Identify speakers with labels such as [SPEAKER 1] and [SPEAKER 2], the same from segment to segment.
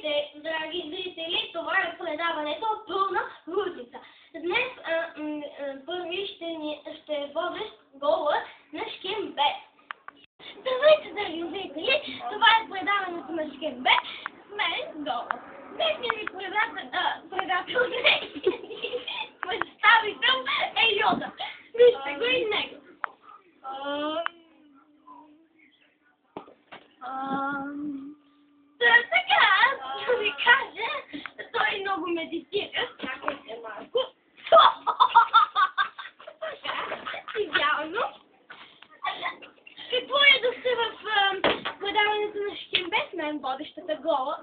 [SPEAKER 1] Здравейте, драги зрители! Това е предаването Пълна лудница. Днес първи ще е водещ гола на Шкембе. Здравейте, драги зрители! Това е предаването на Шкембе. С мен гола. Днешният ми представител е Йода. Вижте го и него. Така, да ви кажа, той много медитира. Чакайте малко. Идеално. Какво е да сте в предаването на Шкембе с мен, водещата гола?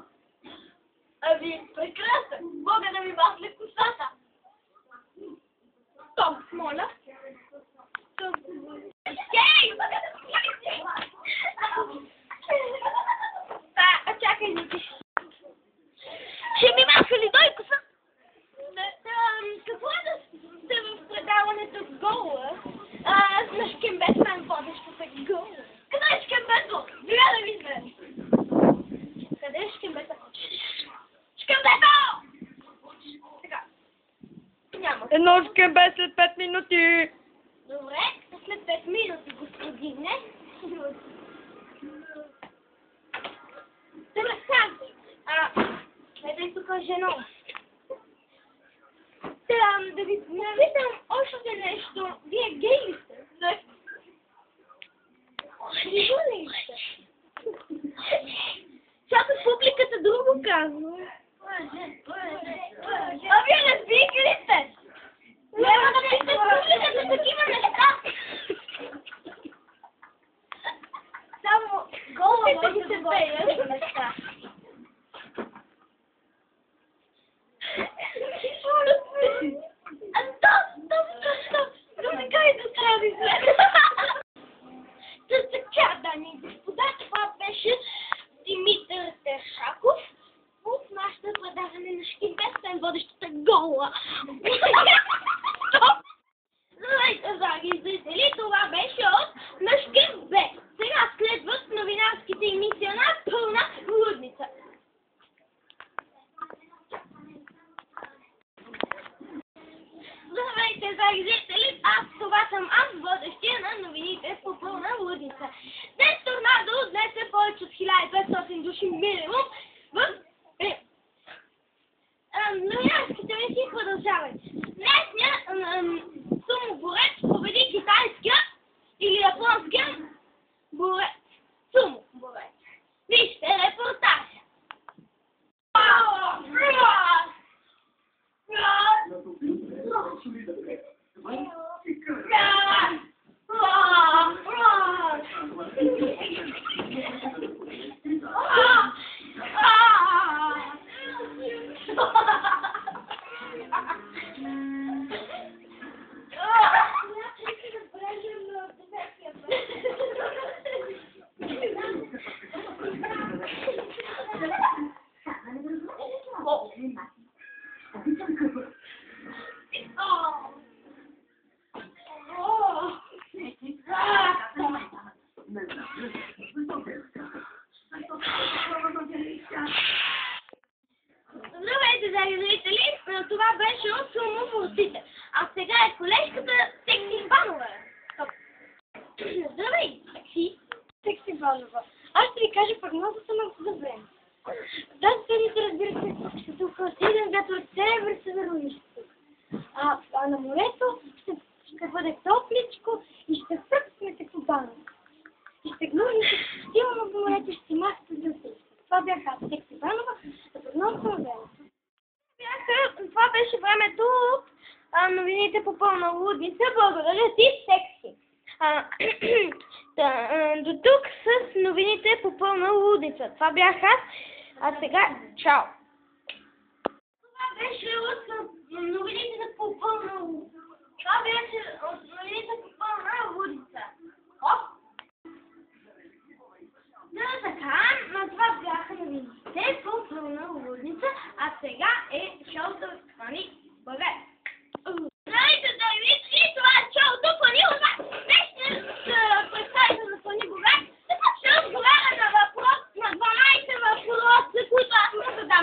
[SPEAKER 1] Ами, прекрасно. Мога да ми махне косата. Том, моля. Чакай, Ники. Ще ми маха ли дой коса? Какво е да сте в предаването гола? На Шкембе с мен водещата гола. Къде е Шкембето? Сега да видим. Къде е Шкембето? Шкембето! Така. Няма.
[SPEAKER 2] Едно Шкембе след 5 минути.
[SPEAKER 1] Добре, след 5 минути, господине. Ето тук жено. Да ви напитам още нещо. Вие гей ли сте? Не. Защо не сте? Защото публиката друго казва. А вие не спики ли сте? Няма да питате публиката такива неща. Само гола може да бъде неща. Така, дами и господа, това беше Димитър Тершаков от нашата предаване на Шкембе с водещата гола. Здравейте, драги зрители, това беше от на Шкембе. Сега следват новинарските емисии на Пълна лудница. Здравейте, драги зрители, това съм аз, водещия на новините по Пълна лудница. Днес торнадо, днес е повече от 1500 души минимум в новинарските емисии продължават. Днесният сумоборец победи китайския или японския борец. Сумоборец. Вижте репортажа. Здравейте, драги зрители! Това беше от сумоборците. А сега е колежката Секси Банова. Здравей, Секси Банова. Аз ще ви кажа прогнозата на време. Да, седмица, разбира се, ще се ухва силен вятър от север, северо-исток. А на морето ще бъде топличко и ще фръкнете по баната. И ще гнужите силно по морето и ще си махате за всичко. Това бяха Секси Банова за прогнозата на времето. Това беше времето от новините по Пълна лудница. Благодаря ти, Секси. До тук с новините по Пълна лудница. Това бях аз. А сега, чао! Това беше от новините по Пълна лудница. Това беше от новините по Пълна лудница. Оп! Така, това бяха новините по Пълна лудница, а сега е шоуто Фани Българ. Здравейте, драги, това е шоуто Фани Българ. Днес ще представите на Фани Българ. Ще отговаря на въпрос на 12 въпроса, които аз му задавам.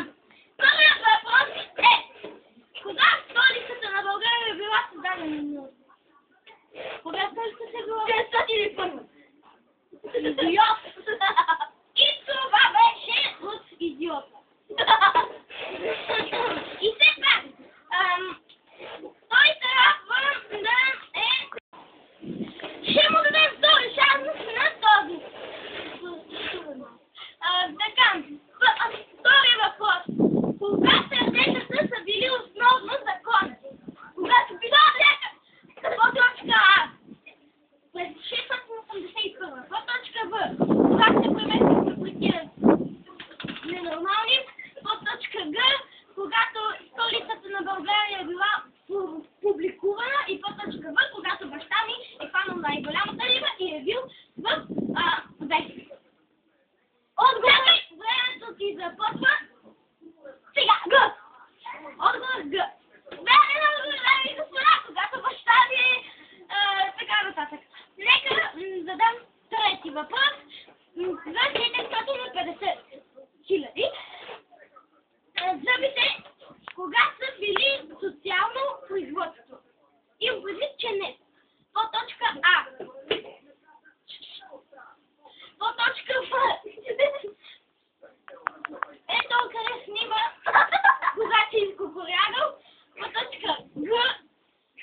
[SPEAKER 1] Богорядов, по точка Г,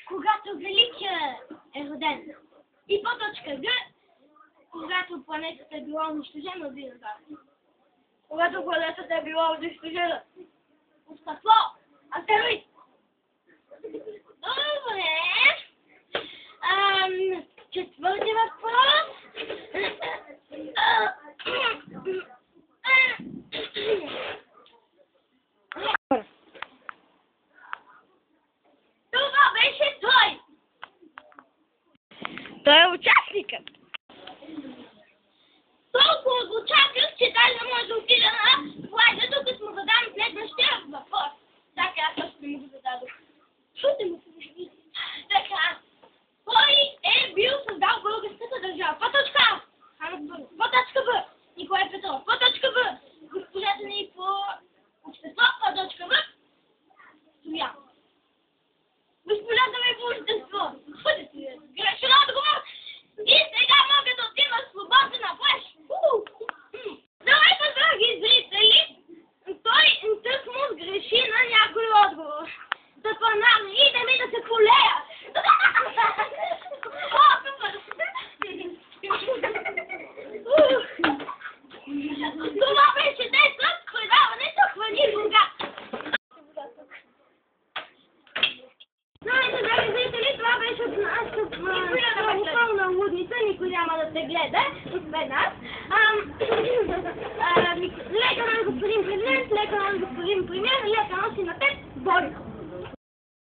[SPEAKER 1] когато Великият е роден. И по точка Г, когато планетата е била унищожена от динозаври. Когато планетата е била унищожена от какво? Астероид. Добре. Четвърти въпрос. Това беше той.
[SPEAKER 2] Той е участникът.
[SPEAKER 1] Толкова го чаках, че даже може да отида на плажа, докато му задам следващия въпрос. Така, аз още не му го зададох. Чуйте му се. Така, кой е бил създал българската държава? По точка А. Хамет Бърнов. По точка Б. Николай Петров. По точка Б. Госпожата ни по общество. По точка Б. Стоян. Госпожата ми по общество. Грешен отговор. И сега мога да отида свободно на плаж. Здравейте, драги зрители! Той тъкмо сгреши на някой отговор. Затова идем и да се полея. Това беше днес с предаването Хвани Богат. Здравейте, драги зрители, това беше от нашата пълна лудница. Никой няма да те гледа, освен нас. Лека на господин президент, лека на господин премиер, лека носи на теб, Борисов.